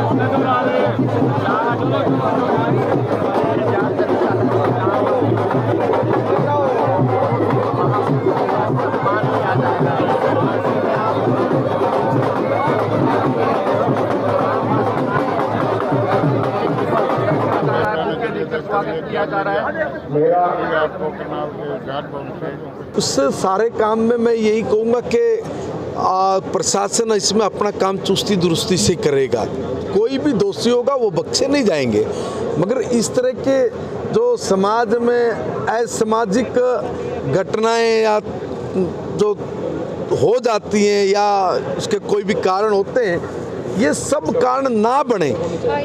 स्वागत किया जा रहा है। उससे सारे काम में मैं यही कहूँगा कि प्रशासन इसमें अपना काम चुस्ती दुरुस्ती से करेगा। कोई भी दोषी होगा वो बख्शे नहीं जाएंगे, मगर इस तरह के जो समाज में असामाजिक घटनाएं या जो हो जाती हैं या उसके कोई भी कारण होते हैं, ये सब कारण ना बने।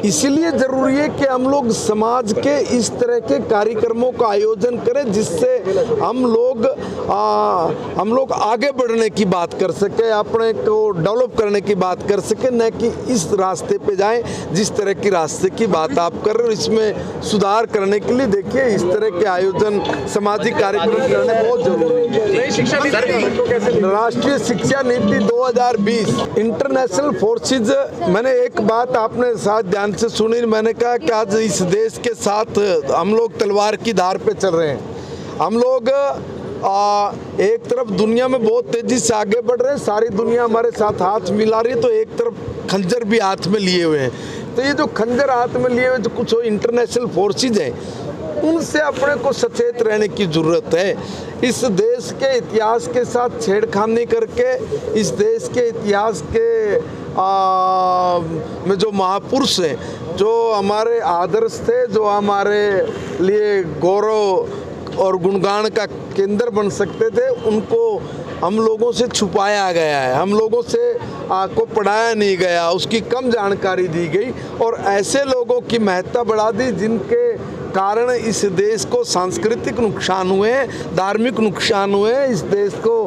इसलिए ज़रूरी है कि हम लोग समाज के इस तरह के कार्यक्रमों का आयोजन करें जिससे हम लोग आगे बढ़ने की बात कर सके, अपने को डेवलप करने की बात कर सके, न कि इस रास्ते पे जाएं जिस तरह की रास्ते की बात आप कर रहे हो। इसमें सुधार करने के लिए देखिए इस तरह के आयोजन सामाजिक कार्यक्रम करने बहुत जरूरी है। राष्ट्रीय शिक्षा नीति 2020 इंटरनेशनल फोर्सेज, मैंने एक बात आपने साथ ध्यान से सुनी, मैंने कहा कि आज इस देश के साथ हम लोग तलवार की धार पे चल रहे हैं। हम लोग एक तरफ दुनिया में बहुत तेजी से आगे बढ़ रहे हैं, सारी दुनिया हमारे साथ हाथ मिला रही है, तो एक तरफ खंजर भी हाथ में लिए हुए हैं। तो ये जो खंजर हाथ में लिए हुए जो कुछ इंटरनेशनल फोर्सेज हैं, उनसे अपने को सचेत रहने की ज़रूरत है। इस देश के इतिहास के साथ छेड़खानी करके इस देश के इतिहास के में जो महापुरुष हैं, जो हमारे आदर्श थे, जो हमारे लिए गौरव और गुणगान का केंद्र बन सकते थे, उनको हम लोगों से छुपाया गया है, हम लोगों से को पढ़ाया नहीं गया, उसकी कम जानकारी दी गई और ऐसे लोगों की महत्ता बढ़ा दी जिनके कारण इस देश को सांस्कृतिक नुकसान हुए, धार्मिक नुकसान हुए, इस देश को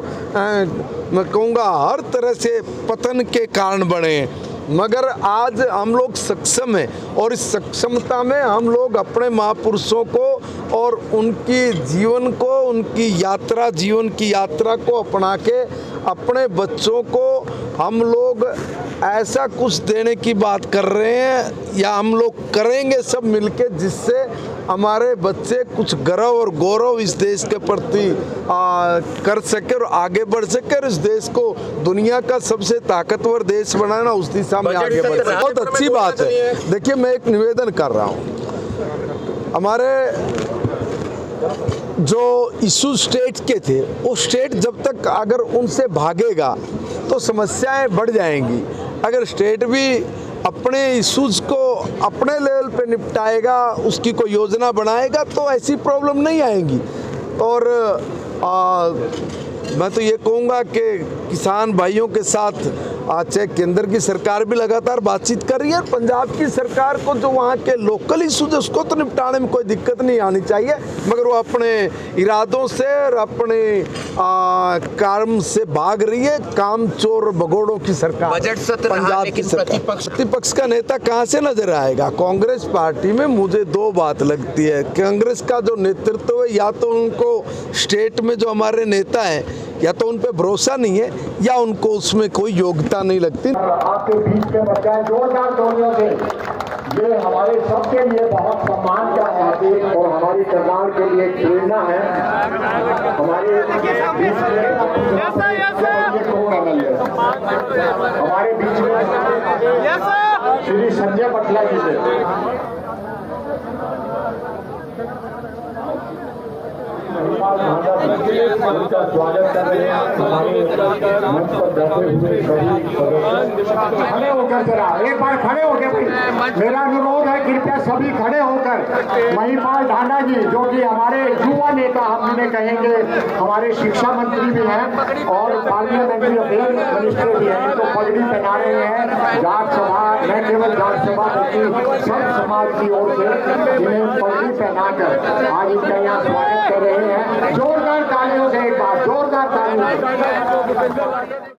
मैं कहूँगा हर तरह से पतन के कारण बने। मगर आज हम लोग सक्षम हैं और इस सक्षमता में हम लोग अपने महापुरुषों को और उनकी जीवन को, उनकी यात्रा, जीवन की यात्रा को अपना के अपने बच्चों को हम लोग ऐसा कुछ देने की बात कर रहे हैं या हम लोग करेंगे सब मिलके, जिससे हमारे बच्चे कुछ गर्व और गौरव इस देश के प्रति कर सके और आगे बढ़ सके और इस देश को दुनिया का सबसे ताकतवर देश बनाना, उस दिशा में आगे बढ़ सके। बहुत अच्छी बात है। देखिए, मैं एक निवेदन कर रहा हूँ, हमारे जो इशू स्टेट के थे, वो स्टेट जब तक अगर उनसे भागेगा तो समस्याएं बढ़ जाएंगी। अगर स्टेट भी अपने इश्यूज को अपने लेवल पे निपटाएगा, उसकी कोई योजना बनाएगा, तो ऐसी प्रॉब्लम नहीं आएंगी। और मैं तो ये कहूँगा कि किसान भाइयों के साथ चाहे केंद्र की सरकार भी लगातार बातचीत कर रही है, पंजाब की सरकार को जो वहाँ के लोकल इशूज है उसको तो निपटाने में कोई दिक्कत नहीं आनी चाहिए, मगर वो अपने इरादों से और अपने काम से भाग रही है। काम चोर भगोड़ों की सरकार बजट सत्र पंजाब की सरकार। प्रतिपक्ष का नेता कहाँ से नजर आएगा? कांग्रेस पार्टी में मुझे दो बात लगती है, कांग्रेस का जो नेतृत्व है, या तो उनको स्टेट में जो हमारे नेता हैं या तो उन पे भरोसा नहीं है या उनको उसमें कोई योग्यता नहीं लगती। आपके बीच में बचाए जोरदार तालियों से, ये हमारे सबके लिए बहुत सम्मान का बात है और हमारी सरकार के लिए प्रेरणा है। हमारे बीच में हमारे बीच में श्री संजय पटला जी से उनका स्वागत कर रहे हैं। हमारे मंच पर बैठे हुए सभी खड़े होकर जरा एक बार खड़े होकर भाई, मेरा अनुरोध है कृपया सभी खड़े होकर। महिपाल ढांडा जी जो कि हमारे युवा नेता हम इन्हें कहेंगे, हमारे शिक्षा मंत्री भी हैं और पार्लियामेंट्री अफेयर मिनिस्टर भी हैं, इनको पगड़ी पहना रहे हैं। जाट सभा, न केवल जाट सभा बल्कि सब समाज की ओर से इन्हें पगड़ी पहनाकर आज इनका यहाँ स्वागत कर रहे हैं। जोरदार तालियों से एक बार, जोरदार तालियों से।